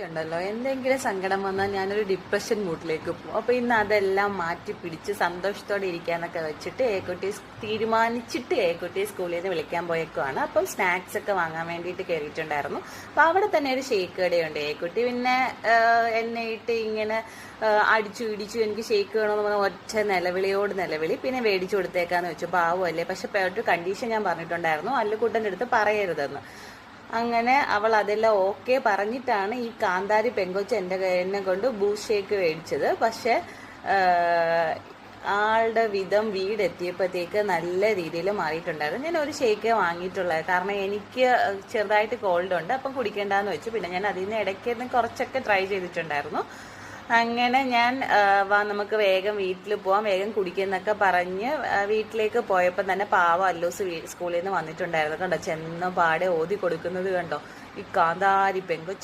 ഉണ്ടല്ലോ എന്തെങ്കിലും സങ്കടം വന്നാൽ ഞാനൊരു ഡിപ്രഷൻ മൂഡിലേക്ക് പോകും. അപ്പോൾ ഇന്ന് അതെല്ലാം മാറ്റി പിടിച്ച് സന്തോഷത്തോടെ ഇരിക്കാന്നൊക്കെ വെച്ചിട്ട് ഏക്കുട്ടി തീരുമാനിച്ചിട്ട് ഏക്കുട്ടി സ്കൂളിൽ നിന്ന് വിളിക്കാൻ പോയേക്കുവാണ്. അപ്പം സ്നാക്സ് ഒക്കെ വാങ്ങാൻ വേണ്ടിയിട്ട് കയറിയിട്ടുണ്ടായിരുന്നു. അപ്പോൾ അവിടെ തന്നെ ഒരു ഷേക്ക് കടയുണ്ട്. ഏക്കുട്ടി പിന്നെ എന്നെ ഇട്ട് ഇങ്ങനെ അടിച്ചു ഇടിച്ചു എനിക്ക് ഷേക്ക് വേണമെന്ന് പറഞ്ഞാൽ ഒറ്റ നിലവിളി. പിന്നെ മേടിച്ചു കൊടുത്തേക്കാന്ന് വെച്ചു. പാവമല്ലേ. പക്ഷെ ഒരു കണ്ടീഷൻ ഞാൻ പറഞ്ഞിട്ടുണ്ടായിരുന്നു, അല്ലുക്കുട്ടൻ്റെ അടുത്ത് പറയരുതെന്ന്. അങ്ങനെ അവൾ അതെല്ലാം ഓക്കെ പറഞ്ഞിട്ടാണ് ഈ കാന്താരി പെങ്കൊച്ച് എന്നെ കൊണ്ട് ബൂസ്റ്റ് ഷേക്ക് മേടിച്ചത്. പക്ഷെ ആളുടെ വിധം വീടെത്തിയപ്പോഴത്തേക്ക് നല്ല രീതിയിൽ മാറിയിട്ടുണ്ടായിരുന്നു. ഞാൻ ഒരു ഷേക്കേ വാങ്ങിയിട്ടുള്ളത്, കാരണം എനിക്ക് ചെറുതായിട്ട് കോൾഡ് ഉണ്ട്, അപ്പം കുടിക്കേണ്ടെന്ന് വെച്ചു. പിന്നെ ഞാൻ അതിൽ നിന്ന് ഇടയ്ക്ക് കുറച്ചൊക്കെ ട്രൈ ചെയ്തിട്ടുണ്ടായിരുന്നു. അങ്ങനെ ഞാൻ നമുക്ക് വേഗം വീട്ടിൽ പോവാം, വേഗം കുടിക്കുന്നൊക്കെ പറഞ്ഞ് വീട്ടിലേക്ക് പോയപ്പോൾ തന്നെ പാവം അല്ലൂസ് സ്കൂളിൽ നിന്ന് വന്നിട്ടുണ്ടായിരുന്നു. കണ്ടോ, ചെന്ന പാടെ ഓതി കൊടുക്കുന്നത് കണ്ടോ ഈ കാന്താരി പെങ്കൊച്ച്.